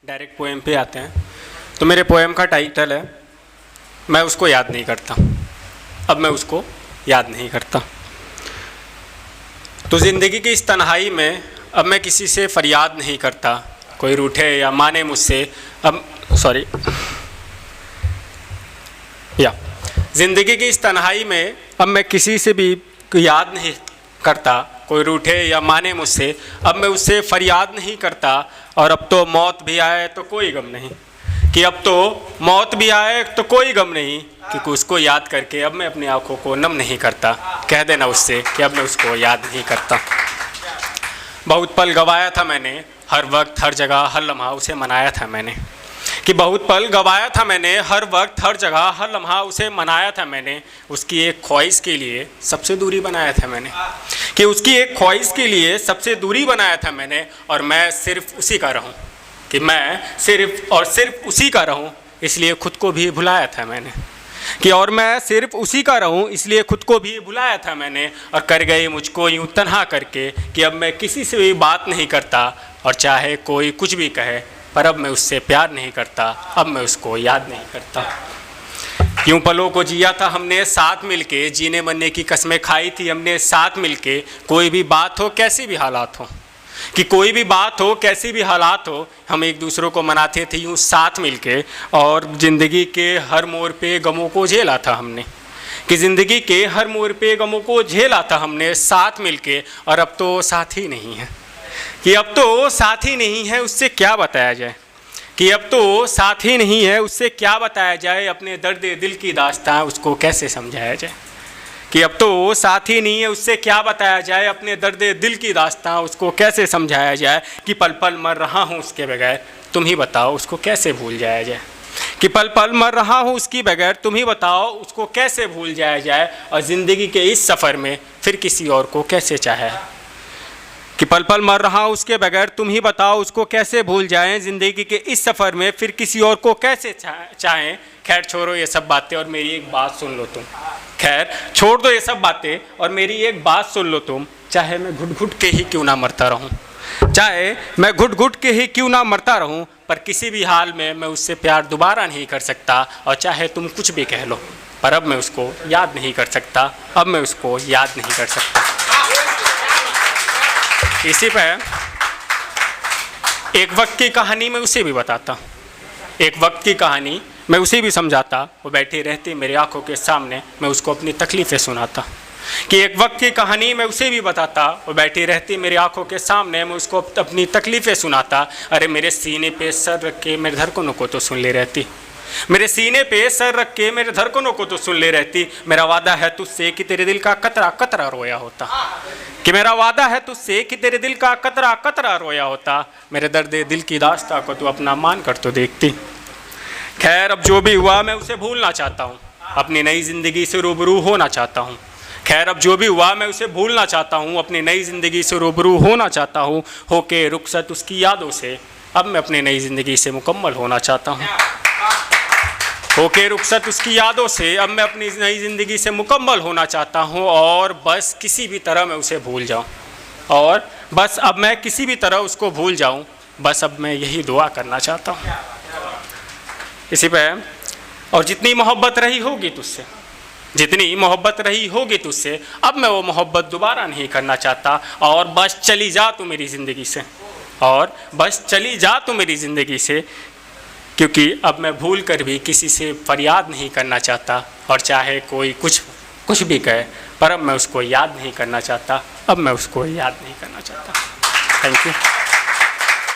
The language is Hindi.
डायरेक्ट पोएम पे आते हैं। तो मेरे पोएम का टाइटल है मैं उसको याद नहीं करता। अब मैं उसको याद नहीं करता। तो ज़िंदगी की इस तन्हाई में अब मैं किसी से फरियाद नहीं करता, कोई रूठे या माने मुझसे। अब ज़िंदगी की इस तन्हाई में अब मैं किसी से भी याद नहीं करता, कोई रूठे या माने मुझसे। अब मैं उससे फरियाद नहीं करता। और अब तो मौत भी आए तो कोई गम नहीं, कि अब तो मौत भी आए तो कोई गम नहीं, क्योंकि उसको याद करके अब मैं अपनी आंखों को नम नहीं करता। कह देना उससे कि अब मैं उसको याद नहीं करता। बहुत पल गवाया था मैंने, हर वक्त हर जगह हर लम्हा उसे मनाया था मैंने। कि बहुत पल गवाया था मैंने, हर वक्त हर जगह हर लम्हा उसे मनाया था मैंने। उसकी एक ख्वाहिश के लिए सबसे दूरी बनाया था मैंने, कि उसकी एक ख्वाहिश के लिए सबसे दूरी बनाया था मैंने। और मैं सिर्फ उसी का रहूं, कि मैं सिर्फ और सिर्फ उसी का रहूं, इसलिए खुद को भी भुलाया था मैंने। कि और मैं सिर्फ उसी का रहूं, इसलिए खुद को भी भुलाया था मैंने। और कर गए मुझको यूं तन्हा करके, कि अब मैं किसी से भी बात नहीं करता। और चाहे कोई कुछ भी कहे, पर अब मैं उससे प्यार नहीं करता, अब मैं उसको याद नहीं करता। यूं पलों को जिया था हमने साथ मिलके, जीने मरने की कस्में खाई थी हमने साथ मिलके। कोई भी बात हो कैसी भी हालात हो, कि कोई भी बात हो कैसी भी हालात हो, हम एक दूसरों को मनाते थे यूं साथ मिलके। और ज़िंदगी के हर मोड़ पे गमों को झेला था हमने, कि ज़िंदगी के हर मोड़ पे गमों को झेला था हमने साथ मिलके। और अब तो साथ ही नहीं है, कि अब तो साथ ही नहीं है, उससे क्या बताया जाए। कि अब तो साथ ही नहीं है, उससे क्या बताया जाए। अपने दर्द दिल की दास्तां उसको कैसे समझाया जाए। कि अब तो साथ ही नहीं है, उससे क्या बताया जाए। अपने दर्द दिल की दास्तां उसको कैसे समझाया जाए। कि पल पल मर रहा हूँ उसके बगैर, तुम ही बताओ उसको कैसे भूल जाया जाए। कि पल पल मर रहा हूँ उसके बगैर, तुम ही बताओ उसको कैसे भूल जाया जाए। और ज़िंदगी के इस सफ़र में फिर किसी और को कैसे चाहे। कि पल पल मर रहा हूँ उसके बगैर, तुम ही बताओ उसको कैसे भूल जाएं। ज़िंदगी के इस सफ़र में फिर किसी और को कैसे चाहें। खैर छोड़ो ये सब बातें और मेरी एक बात सुन लो तुम। खैर छोड़ दो ये सब बातें और मेरी एक बात सुन लो तुम। चाहे मैं घुट घुट के ही क्यों ना मरता रहूं, चाहे मैं घुट घुट के ही क्यों ना मरता रहूं, पर किसी भी हाल में मैं उससे प्यार दोबारा नहीं कर सकता। और चाहे तुम कुछ भी कह लो, पर अब मैं उसको याद नहीं कर सकता। अब मैं उसको याद नहीं कर सकता। इसी पे एक वक्त की कहानी मैं उसे भी बताता, एक वक्त की कहानी मैं उसे भी समझाता। वो बैठी रहती मेरी आंखों के सामने, मैं उसको अपनी तकलीफ़ें सुनाता। कि एक वक्त की कहानी मैं उसे भी बताता। वो बैठी रहती मेरी आंखों के सामने, मैं उसको अपनी तकलीफ़ें सुनाता। अरे मेरे सीने पे सर रख के मेरे धड़कनों को तो सुन ले रहती, मेरे सीने पे सर रख के मेरे धड़कनों को तो सुन ले रहती। मेरा वादा है तुझसे कि तेरे दिल का कतरा कतरा रोया होता। कि मेरा वादा है तुझसे कि तेरे दिल का कतरा कतरा रोया होता। मेरे दर्द दिल की दास्तां को तू अपना मान कर तो देखती। खैर अब जो भी हुआ मैं उसे भूलना चाहता हूँ, अपनी नई ज़िंदगी से रूबरू होना चाहता हूँ। खैर अब जो भी हुआ मैं उसे भूलना चाहता हूँ, अपनी नई ज़िंदगी से रूबरू होना चाहता हूँ। होके रुखसत उसकी यादों से अब मैं अपनी नई ज़िंदगी से मुकम्मल होना चाहता हूँ। होके रुखसत उसकी यादों से अब मैं अपनी नई ज़िंदगी से मुकम्मल होना चाहता हूँ। और बस किसी भी तरह मैं उसे भूल जाऊँ, और बस अब मैं किसी भी तरह उसको भूल जाऊँ। बस अब मैं यही दुआ करना चाहता हूँ। इसी पे और जितनी मोहब्बत रही होगी तुझसे, जितनी मोहब्बत रही होगी तुझसे, अब मैं वो मोहब्बत दोबारा नहीं करना चाहता। और बस चली जा तू मेरी ज़िंदगी से, और बस चली जा तू मेरी ज़िंदगी से। क्योंकि अब मैं भूल कर भी किसी से फरियाद नहीं करना चाहता। और चाहे कोई कुछ भी कहे, पर अब मैं उसको याद नहीं करना चाहता। अब मैं उसको याद नहीं करना चाहता। Thank you.